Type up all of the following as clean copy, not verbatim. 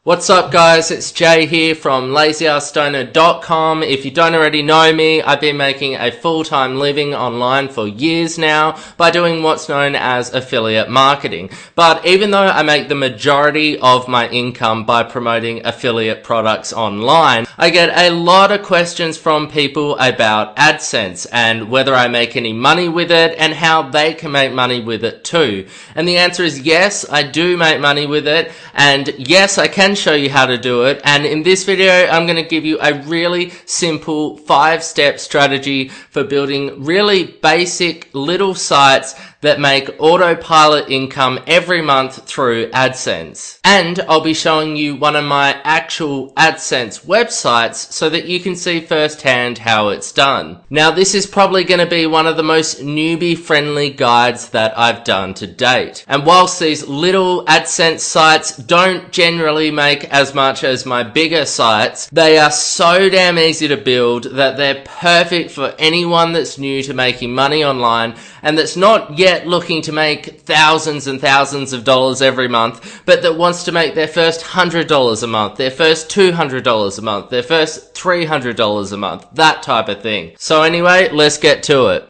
What's up guys, it's Jay here from LazyAssStoner.com. If you don't already know me, I've been making a full-time living online for years now by doing what's known as affiliate marketing. But even though I make the majority of my income by promoting affiliate products online, I get a lot of questions from people about AdSense and whether I make any money with it and how they can make money with it too. And the answer is yes, I do make money with it, and yes, I can show you how to do it. And in this video I'm going to give you a really simple 5-step strategy for building really basic little sites that make autopilot income every month through AdSense. And I'll be showing you one of my actual AdSense websites so that you can see firsthand how it's done. Now this is probably going to be one of the most newbie friendly guides that I've done to date. And whilst these little AdSense sites don't generally make as much as my bigger sites, they are so damn easy to build that they're perfect for anyone that's new to making money online and that's not yet looking to make thousands and thousands of dollars every month, but that wants to make their first $100 a month, their first $200 a month, their first $300 a month, that type of thing. So anyway, let's get to it.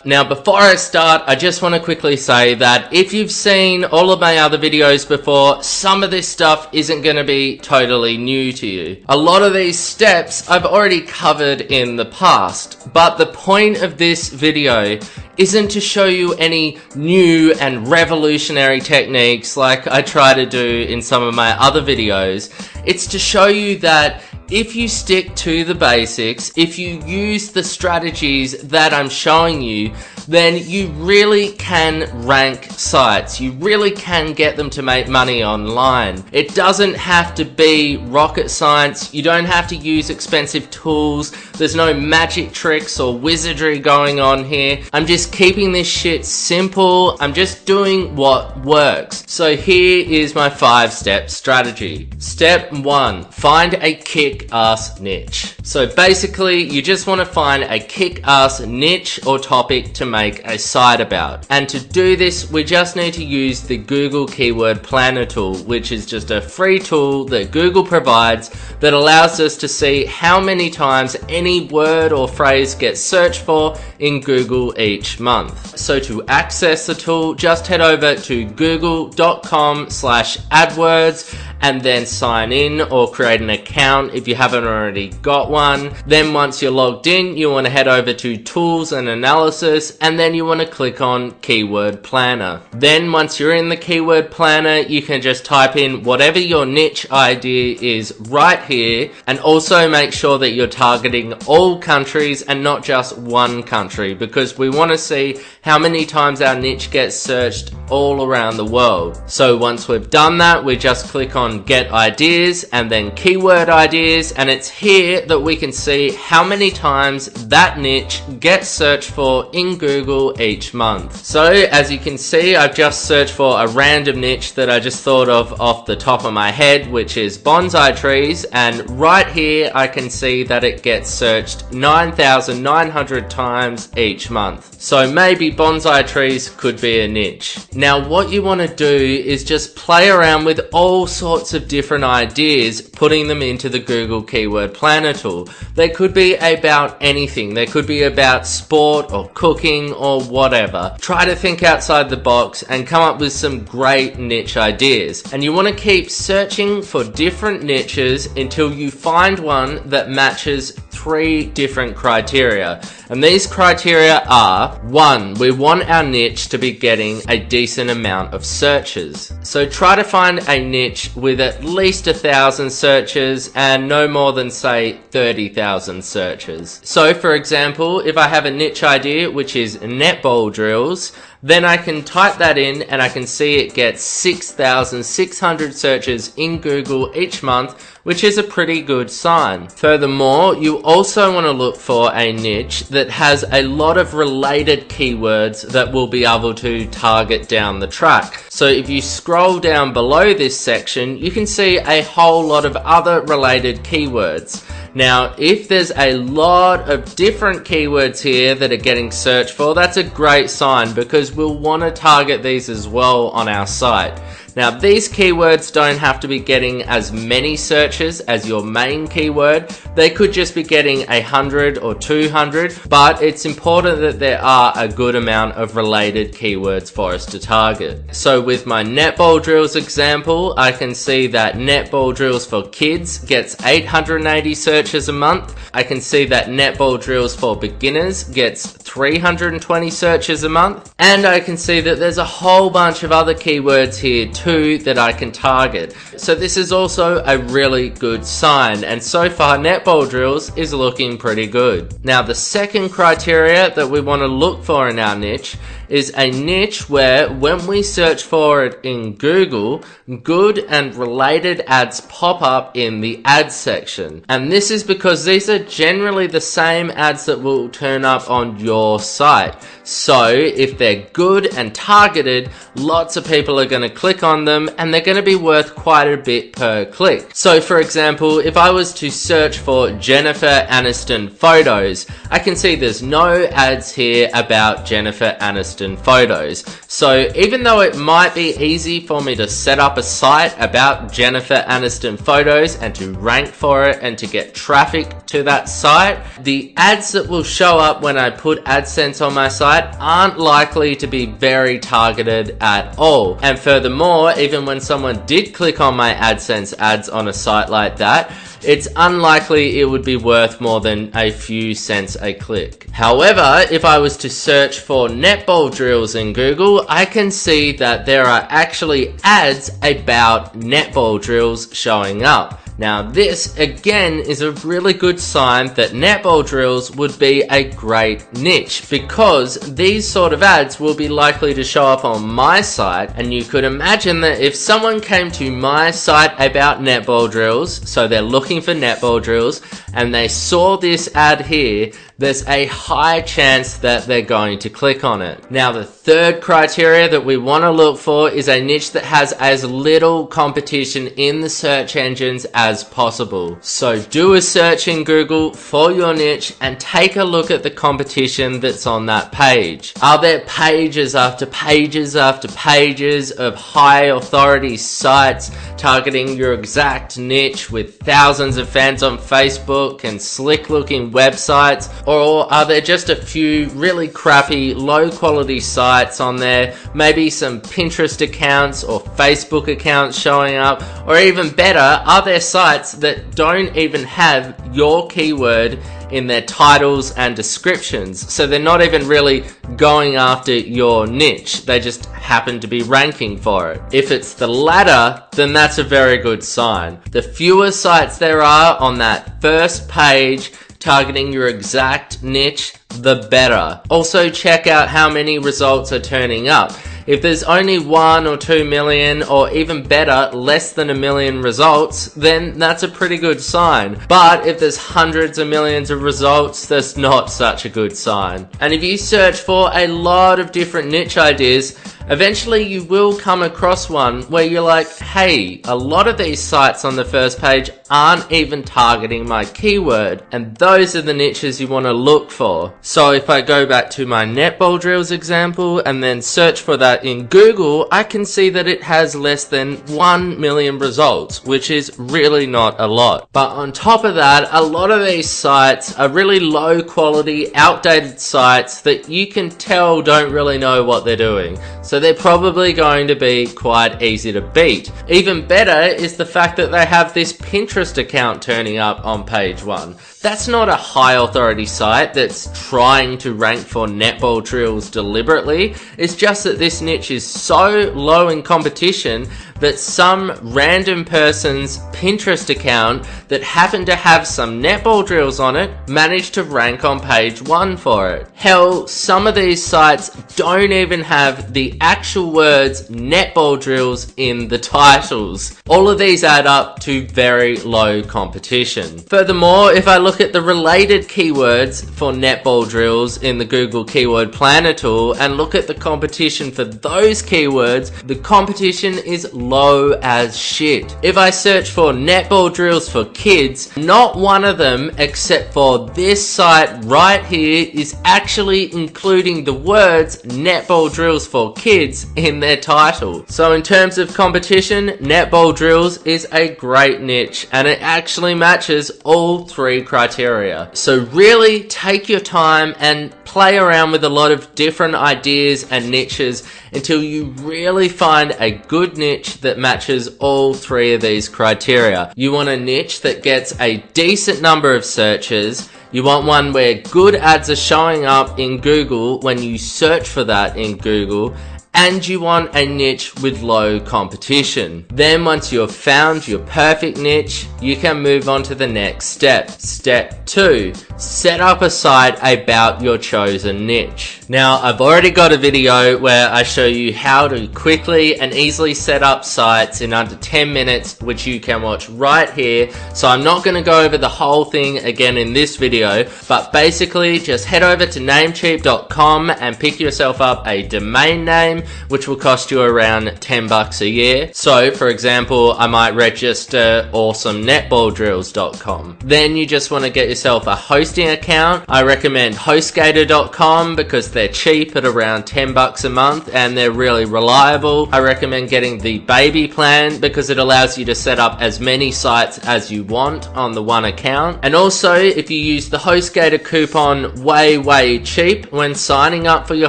Now before I start, I just want to quickly say that if you've seen all of my other videos before, some of this stuff isn't going to be totally new to you. A lot of these steps I've already covered in the past, but the point of this video isn't to show you any new and revolutionary techniques like I try to do in some of my other videos. It's to show you that if you stick to the basics, if you use the strategies that I'm showing you, then you really can rank sites. You really can get them to make money online. It doesn't have to be rocket science. You don't have to use expensive tools. There's no magic tricks or wizardry going on here. I'm just keeping this shit simple. I'm just doing what works. So here is my 5-step strategy. Step 1, find a kick-ass niche. So basically, you just want to find a kick-ass niche or topic to make a site about. And to do this, we just need to use the Google Keyword Planner tool, which is just a free tool that Google provides that allows us to see how many times any word or phrase gets searched for in Google each month. So to access the tool, just head over to google.com/AdWords and then sign in or create an account if you haven't already got one. Then once you're logged in, you want to head over to Tools and Analysis, and then you want to click on Keyword Planner. Then once you're in the Keyword Planner, you can just type in whatever your niche idea is right here, and also make sure that you're targeting all countries and not just one country, because we want to see how many times our niche gets searched all around the world. So once we've done that, we just click on Get Ideas and then Keyword Ideas, and it's here that we can see how many times that niche gets searched for in Google each month. So as you can see, I've just searched for a random niche that I just thought of off the top of my head, which is bonsai trees, and right here I can see that it gets searched 9,900 times each month. So maybe bonsai trees could be a niche. Now what you want to do is just play around with all sorts of different ideas, putting them into the Google Keyword Planner tool. They could be about anything. They could be about sport or cooking or whatever. Try to think outside the box and come up with some great niche ideas. And you want to keep searching for different niches until you find one that matches 3 different criteria. And these criteria are: 1, we want our niche to be getting a decent amount of searches. So try to find a niche with at least 1,000 searches and no more than say 30,000 searches. So for example, if I have a niche idea which is netball drills, then I can type that in and I can see it gets 6,600 searches in Google each month, which is a pretty good sign. Furthermore, you also want to look for a niche that has a lot of related keywords that we'll be able to target down the track. So if you scroll down below this section, you can see a whole lot of other related keywords. Now, if there's a lot of different keywords here that are getting searched for, that's a great sign because we'll want to target these as well on our site. Now, these keywords don't have to be getting as many searches as your main keyword. They could just be getting 100 or 200, but it's important that there are a good amount of related keywords for us to target. So with my netball drills example, I can see that netball drills for kids gets 880 searches a month. I can see that netball drills for beginners gets 320 searches a month. And I can see that there's a whole bunch of other keywords here too that I can target. So this is also a really good sign, and so far netball drills is looking pretty good. Now the second criteria that we want to look for in our niche is a niche where when we search for it in Google, good and related ads pop up in the ads section. And this is because these are generally the same ads that will turn up on your site. So if they're good and targeted, lots of people are going to click on them and they're going to be worth quite a bit per click. So for example, if I was to search for Jennifer Aniston photos, I can see there's no ads here about Jennifer Aniston photos. So even though it might be easy for me to set up a site about Jennifer Aniston photos and to rank for it and to get traffic to that site, the ads that will show up when I put AdSense on my site aren't likely to be very targeted at all. And furthermore, even when someone did click on my AdSense ads on a site like that, it's unlikely it would be worth more than a few cents a click. However, if I was to search for netball drills in Google, I can see that there are actually ads about netball drills showing up. Now this again is a really good sign that netball drills would be a great niche, because these sort of ads will be likely to show up on my site, and you could imagine that if someone came to my site about netball drills, so they're looking for netball drills, and they saw this ad here, there's a high chance that they're going to click on it. Now the third criteria that we want to look for is a niche that has as little competition in the search engines as possible. So do a search in Google for your niche and take a look at the competition that's on that page. Are there pages after pages after pages of high authority sites targeting your exact niche with thousands of fans on Facebook and slick looking websites? Or are there just a few really crappy, low quality sites on there, maybe some Pinterest accounts or Facebook accounts showing up? Or even better, are there sites that don't even have your keyword in their titles and descriptions? So they're not even really going after your niche, they just happen to be ranking for it. If it's the latter, then that's a very good sign. The fewer sites there are on that first page targeting your exact niche, the better. Also check out how many results are turning up. If there's only 1 or 2 million, or even better, less than 1 million results, then that's a pretty good sign. But if there's hundreds of millions of results, that's not such a good sign. And if you search for a lot of different niche ideas, eventually you will come across one where you're like, hey, a lot of these sites on the first page aren't even targeting my keyword, and those are the niches you want to look for. So if I go back to my netball drills example and then search for that in Google, I can see that it has less than 1 million results, which is really not a lot. But on top of that, a lot of these sites are really low quality, outdated sites that you can tell don't really know what they're doing. So they're probably going to be quite easy to beat. Even better is the fact that they have this Pinterest account turning up on page 1. That's not a high authority site that's trying to rank for netball drills deliberately. It's just that this niche is so low in competition that some random person's Pinterest account that happened to have some netball drills on it managed to rank on page 1 for it. Hell, some of these sites don't even have the actual words netball drills in the titles. All of these add up to very low competition. Furthermore, if I look at the related keywords for netball drills in the Google Keyword Planner tool and look at the competition for those keywords, the competition is low as shit. If I search for netball drills for kids, not one of them except for this site right here is actually including the words netball drills for kids in their title. So in terms of competition, netball drills is a great niche and it actually matches all three criteria. So really take your time and play around with a lot of different ideas and niches until you really find a good niche that matches all three of these criteria. You want a niche that gets a decent number of searches. You want one where good ads are showing up in Google when you search for that in Google. And you want a niche with low competition. Then once you've found your perfect niche, you can move on to the next step. Step 2, set up a site about your chosen niche. Now, I've already got a video where I show you how to quickly and easily set up sites in under 10 minutes, which you can watch right here. So I'm not going to go over the whole thing again in this video, but basically just head over to namecheap.com and pick yourself up a domain name, which will cost you around $10 a year. So for example, I might register awesome.netballdrills.com. Then you just want to get yourself a hosting account. I recommend hostgator.com because they're cheap at around $10 a month and they're really reliable. I recommend getting the baby plan because it allows you to set up as many sites as you want on the one account. And also if you use the HostGator coupon way cheap when signing up for your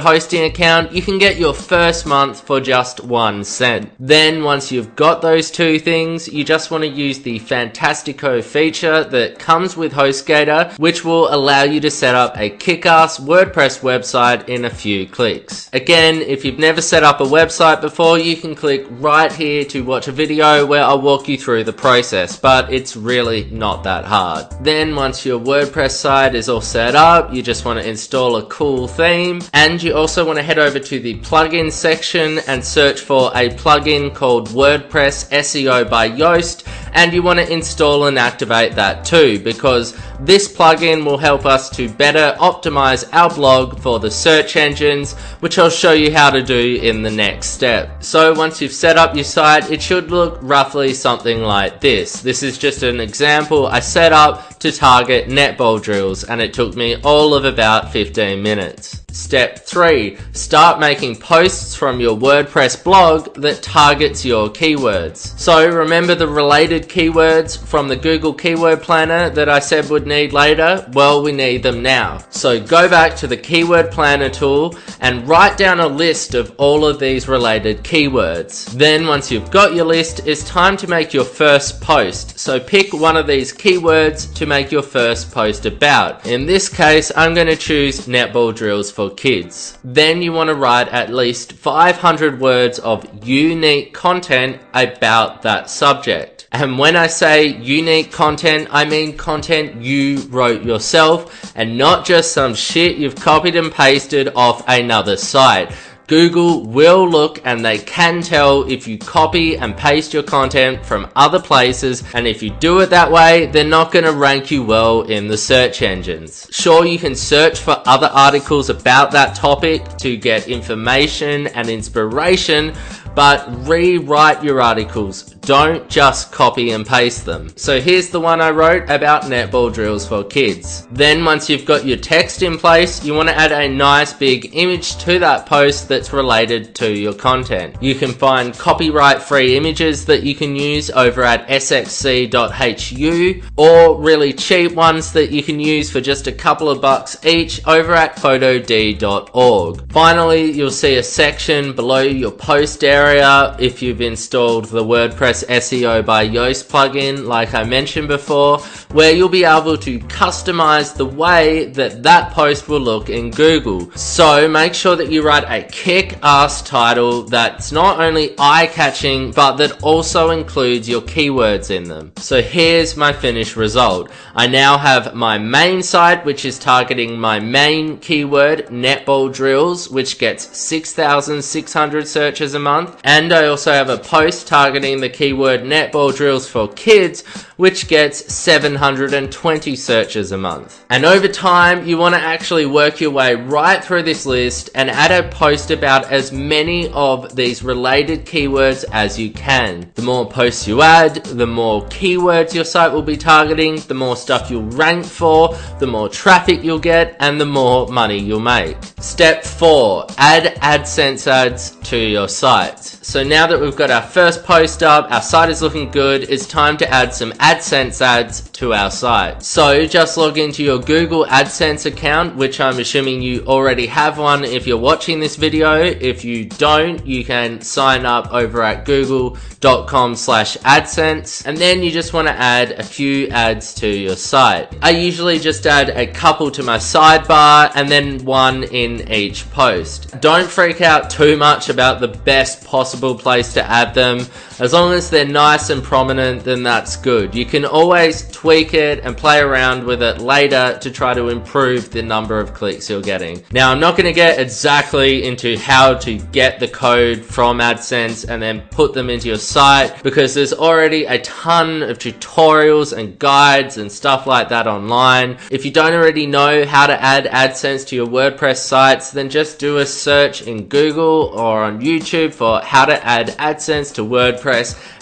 hosting account, you can get your first month for just 1 cent. Then once you've got those two things, you just want to use the Fantastico feature that comes with HostGator, which will allow you to set up a kick-ass WordPress website in a few clicks. Again, if you've never set up a website before, you can click right here to watch a video where I'll walk you through the process, but it's really not that hard. Then once your WordPress site is all set up, you just want to install a cool theme, and you also want to head over to the plugin section and search for a plugin called WordPress SEO by Yoast, and you want to install and activate that too, because this plugin will help us to better optimize our blog for the search engines, which I'll show you how to do in the next step. So once you've set up your site, it should look roughly something like this. This is just an example I set up to target netball drills, and it took me all of about 15 minutes. Step 3, start making posts from your WordPress blog that targets your keywords. So remember the related keywords from the Google Keyword Planner that I said would need later? Well, we need them now. So go back to the Keyword Planner tool and write down a list of all of these related keywords. Then once you've got your list, it's time to make your first post. So pick one of these keywords to make your first post about. In this case, I'm going to choose netball drills for kids. Then you want to write at least 500 words of unique content about that subject. And when I say unique content, I mean content you wrote yourself and not just some shit you've copied and pasted off another site. Google will look and they can tell if you copy and paste your content from other places, and if you do it that way, they're not going to rank you well in the search engines. Sure, you can search for other articles about that topic to get information and inspiration, but rewrite your articles. Don't just copy and paste them. So here's the one I wrote about netball drills for kids. Then once you've got your text in place, you want to add a nice big image to that post that's related to your content. You can find copyright-free images that you can use over at sxc.hu, or really cheap ones that you can use for just a couple of bucks each over at photod.org. Finally, you'll see a section below your post area if you've installed the WordPress SEO by Yoast plugin, like I mentioned before, where you'll be able to customize the way that that post will look in Google. So make sure that you write a kick-ass title that's not only eye-catching, but that also includes your keywords in them. So here's my finished result. I now have my main site, which is targeting my main keyword, netball drills, which gets 6,600 searches a month. And I also have a post targeting the keyword netball drills for kids, which gets 720 searches a month. And over time, you want to actually work your way right through this list and add a post about as many of these related keywords as you can. The more posts you add, the more keywords your site will be targeting, the more stuff you'll rank for, the more traffic you'll get, and the more money you'll make. Step 4, add AdSense ads to your site. So now that we've got our first post up, our site is looking good, it's time to add some AdSense ads to our site. So just log into your Google AdSense account, which I'm assuming you already have one if you're watching this video. If you don't, you can sign up over at google.com/AdSense, and then you just want to add a few ads to your site. I usually just add a couple to my sidebar and then one in each post. Don't freak out too much about the best possible place to add them. As long as they're nice and prominent, then that's good. You can always tweak it and play around with it later to try to improve the number of clicks you're getting. Now, I'm not going to get exactly into how to get the code from AdSense and then put them into your site, because there's already a ton of tutorials and guides and stuff like that online. If you don't already know how to add AdSense to your WordPress sites, then just do a search in Google or on YouTube for how to add AdSense to WordPress,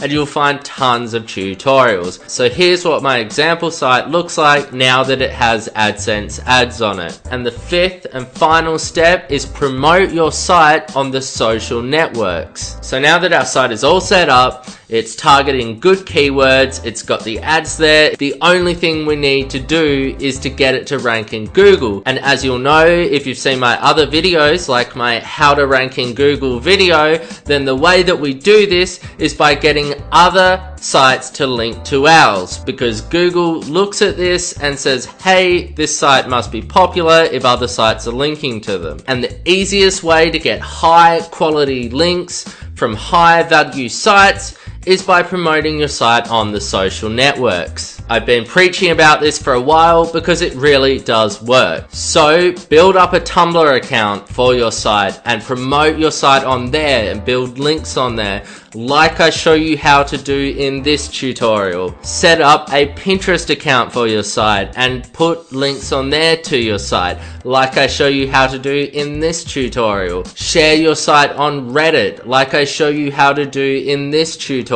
and you'll find tons of tutorials. So here's what my example site looks like now that it has AdSense ads on it. And the fifth and final step is promote your site on the social networks. So now that our site is all set up, it's targeting good keywords, it's got the ads there, the only thing we need to do is to get it to rank in Google. And as you'll know, if you've seen my other videos, like my how to rank in Google video, then the way that we do this is by getting other sites to link to ours, because Google looks at this and says, hey, this site must be popular if other sites are linking to them. And the easiest way to get high quality links from high value sites is by promoting your site on the social networks. I've been preaching about this for a while because it really does work. So build up a Tumblr account for your site and promote your site on there and build links on there, like I show you how to do in this tutorial. Set up a Pinterest account for your site and put links on there to your site, like I show you how to do in this tutorial. Share your site on Reddit, like I show you how to do in this tutorial.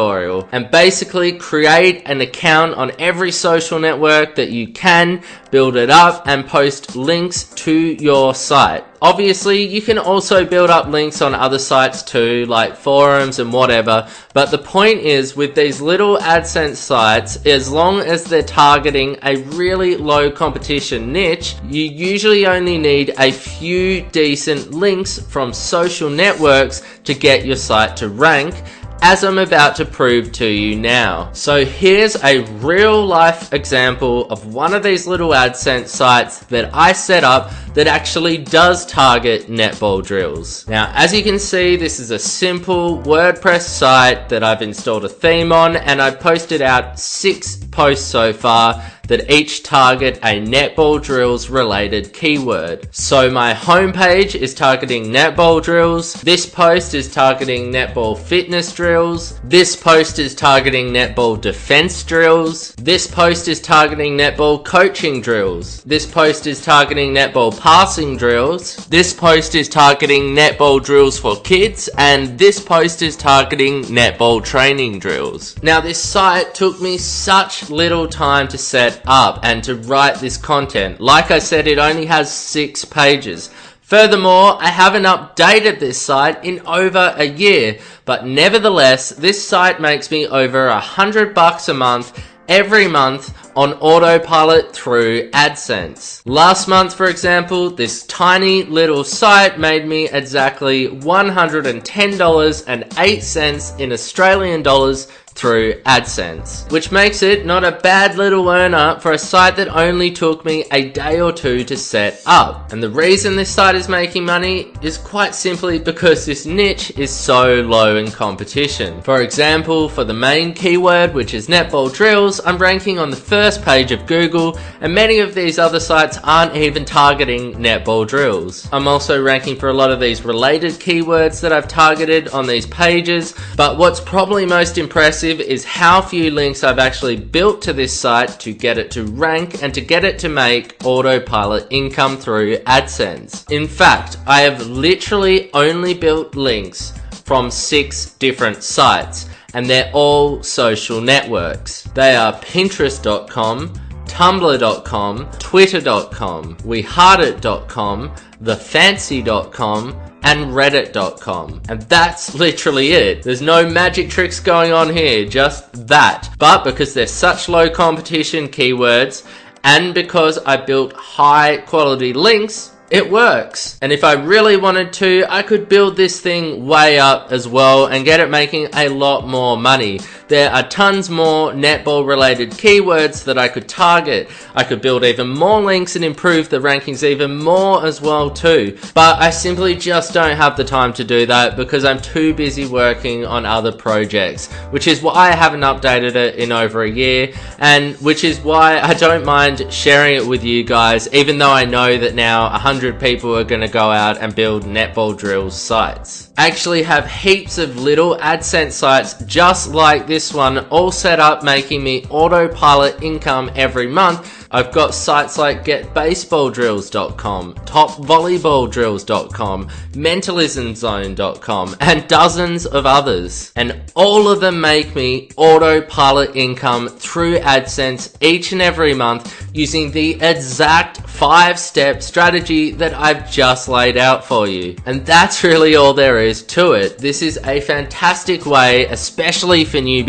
And basically create an account on every social network that you can, build it up and post links to your site. Obviously, you can also build up links on other sites too, like forums and whatever, but the point is, with these little AdSense sites, as long as they're targeting a really low competition niche, you usually only need a few decent links from social networks to get your site to rank, as I'm about to prove to you now. So here's a real life example of one of these little AdSense sites that I set up that actually does target netball drills. Now, as you can see, this is a simple WordPress site that I've installed a theme on, and I've posted out 6 posts so far that each target a netball drills related keyword. So my homepage is targeting netball drills, this post is targeting netball fitness drills, this post is targeting netball defense drills, this post is targeting netball coaching drills, this post is targeting netball passing drills, this post is targeting netball drills for kids, and this post is targeting netball training drills. Now, this site took me such little time to set up and to write this content. Like I said, it only has 6 pages. Furthermore, I haven't updated this site in over a year, but nevertheless, this site makes me over $100 a month every month on autopilot through AdSense. Last month, for example, this tiny little site made me exactly $110.08 in Australian dollars through AdSense, which makes it not a bad little earner for a site that only took me a day or 2 to set up. And the reason this site is making money is quite simply because this niche is so low in competition. For example, for the main keyword, which is netball drills, I'm ranking on the first first page of Google, and many of these other sites aren't even targeting netball drills. I'm also ranking for a lot of these related keywords that I've targeted on these pages, but what's probably most impressive is how few links I've actually built to this site to get it to rank and to get it to make autopilot income through AdSense. In fact, I have literally only built links from 6 different sites, and they're all social networks. They are Pinterest.com, Tumblr.com, Twitter.com, WeHeartIt.com, TheFancy.com, and Reddit.com. And that's literally it. There's no magic tricks going on here, just that. But because they're such low competition keywords, and because I built high quality links, it works. And if I really wanted to, I could build this thing way up as well and get it making a lot more money. There are tons more netball related keywords that I could target. I could build even more links and improve the rankings even more as well too. But I simply just don't have the time to do that because I'm too busy working on other projects, which is why I haven't updated it in over a year, and which is why I don't mind sharing it with you guys, even though I know that now 100 people are going to go out and build netball drills sites. I actually have heaps of little AdSense sites just like this one, all set up making me autopilot income every month. I've got sites like getbaseballdrills.com, topvolleyballdrills.com, mentalismzone.com, and dozens of others. And all of them make me autopilot income through AdSense each and every month using the exact 5-step strategy that I've just laid out for you. And that's really all there is to it. This is a fantastic way, especially for newbies,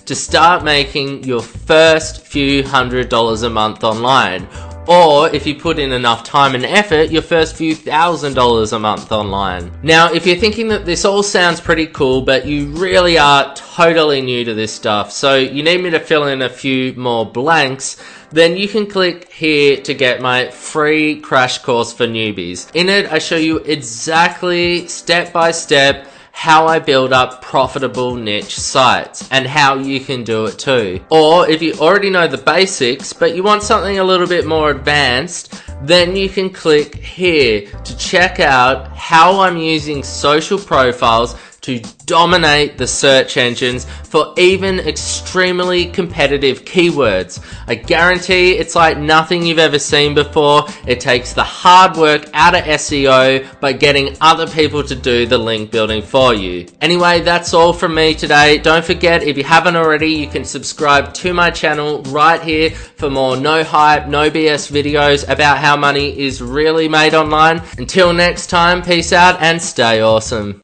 to start making your first few $100s a month online. Or, if you put in enough time and effort, your first few $1,000s a month online. Now, if you're thinking that this all sounds pretty cool, but you really are totally new to this stuff, so you need me to fill in a few more blanks, then you can click here to get my free crash course for newbies. In it, I show you exactly, step by step, how I build up profitable niche sites and how you can do it too. Or if you already know the basics but you want something a little bit more advanced, then you can click here to check out how I'm using social profiles to dominate the search engines for even extremely competitive keywords. I guarantee it's like nothing you've ever seen before. It takes the hard work out of SEO by getting other people to do the link building for you. Anyway, that's all from me today. Don't forget, if you haven't already, you can subscribe to my channel right here for more no hype, no BS videos about how money is really made online. Until next time, peace out and stay awesome.